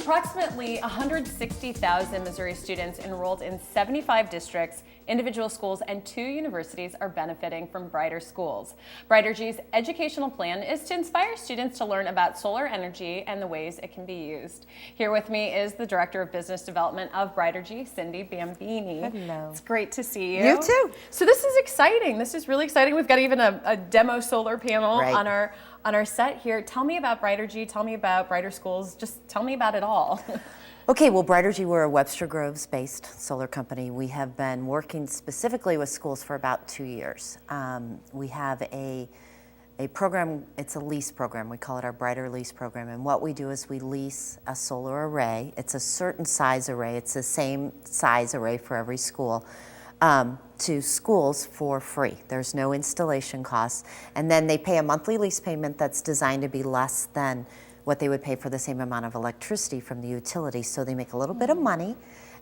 Approximately 160,000 Missouri students enrolled in 75 districts, individual schools, and 2 universities are benefiting from BrighterSchools. Brightergy's educational plan is to inspire students to learn about solar energy and the ways it can be used. Here with me is the Director of Business Development of Brightergy, Cindy Bambini. Hello. It's great to see you. You too. So this is exciting. This is really exciting. We've got even a demo solar panel on our set here. Tell me about Brightergy. Tell me about BrighterSchools. Just tell me about it all. Okay, well, Brightergy, we're a Webster Groves-based solar company. We have been working specifically with schools for about 2 years. We have a program, it's a lease program. We call it our Brighter Lease program. And what we do is we lease a solar array. It's a certain size array. It's the same size array for every school. To schools for free. There's no installation costs. And then they pay a monthly lease payment that's designed to be less than what they would pay for the same amount of electricity from the utility. So they make a little bit of money,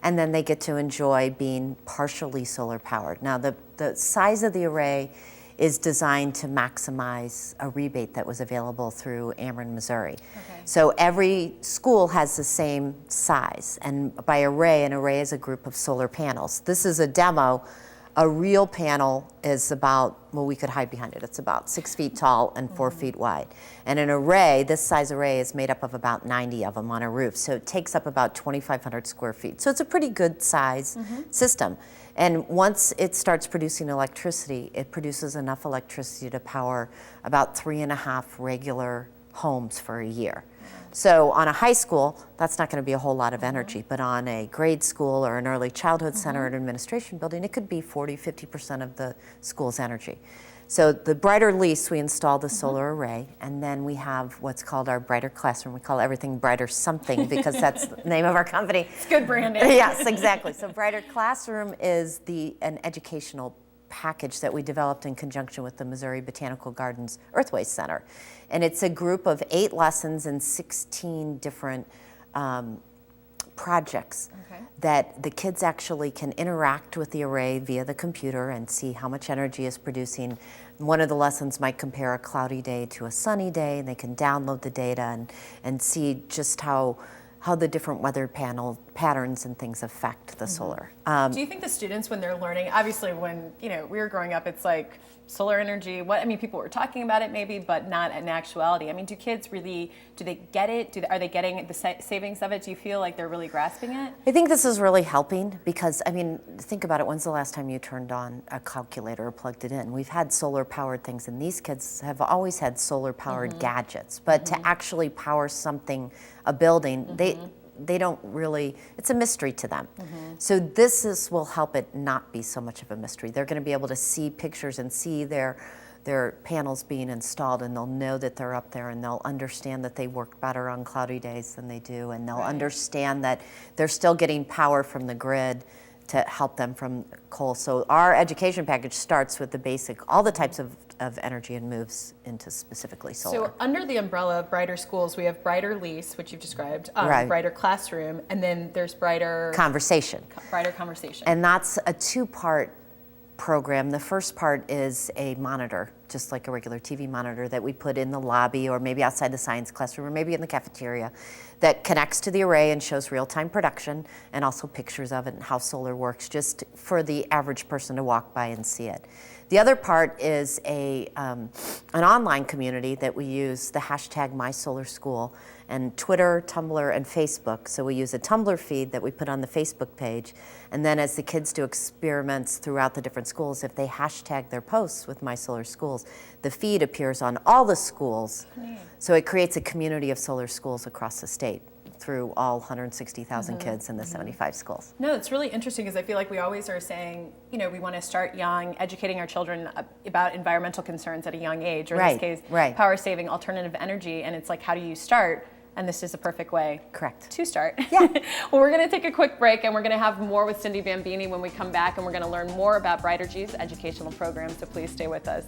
and then they get to enjoy being partially solar powered. Now the size of the array is designed to maximize a rebate that was available through Ameren, Missouri. Okay. So every school has the same size, and by array, an array is a group of solar panels. This is a demo. A real panel is about, well, we could hide behind it. It's about 6 feet tall and 4 feet wide. And an array, this size array, is made up of about 90 of them on a roof. So it takes up about 2,500 square feet. So it's a pretty good size system. And once it starts producing electricity, it produces enough electricity to power about 3.5 regular homes for a year. So on a high school, that's not going to be a whole lot of energy, but on a grade school or an early childhood center or an administration building, it could be 40–50% of the school's energy. So the Brighter Lease, we install the solar array, and then we have what's called our Brighter Classroom. We call everything Brighter something because that's the name of our company. It's good branding. Yes, exactly. So Brighter Classroom is an educational package that we developed in conjunction with the Missouri Botanical Gardens Earthways Center. And it's a group of 8 lessons and 16 different projects that the kids actually can interact with the array via the computer and see how much energy is producing. One of the lessons might compare a cloudy day to a sunny day, and they can download the data and see just how the different weather panel patterns and things affect the solar. Do you think the students, when they're learning, obviously when we were growing up, it's like solar energy, people were talking about it maybe, but not in actuality. Do kids really, do they get it? Are they getting the savings of it? Do you feel like they're really grasping it? I think this is really helping because, think about it, when's the last time you turned on a calculator or plugged it in? We've had solar powered things, and these kids have always had solar powered gadgets, but to actually power something, a building, they don't really, it's a mystery to them. So this will help it not be so much of a mystery. They're going to be able to see pictures and see their panels being installed, and they'll know that they're up there, and they'll understand that they work better on cloudy days than they do, and they'll understand that they're still getting power from the grid to help them from coal. So our education package starts with the basic, all the types of energy, and moves into specifically solar. So under the umbrella of BrighterSchools, we have Brighter Lease, which you've described, Brighter Classroom, and then there's Brighter Conversation. Brighter Conversation. And that's a 2-part program. The first part is a monitor, just like a regular TV monitor that we put in the lobby or maybe outside the science classroom or maybe in the cafeteria, that connects to the array and shows real-time production and also pictures of it and how solar works, just for the average person to walk by and see it. The other part is an online community that we use the hashtag MySolarSchool, and Twitter, Tumblr, and Facebook. So we use a Tumblr feed that we put on the Facebook page, and then as the kids do experiments throughout the different schools, if they hashtag their posts with MySolarSchools, the feed appears on all the schools. So it creates a community of solar schools across the state through all 160,000 kids in the 75 schools. No, it's really interesting because I feel like we always are saying, we want to start young, educating our children about environmental concerns at a young age, or in this case, power saving, alternative energy, and it's like, how do you start? And this is a perfect way to start. Yeah. Well, we're going to take a quick break, and we're going to have more with Cindy Bambini when we come back, and we're going to learn more about Brightergy's educational program, so please stay with us.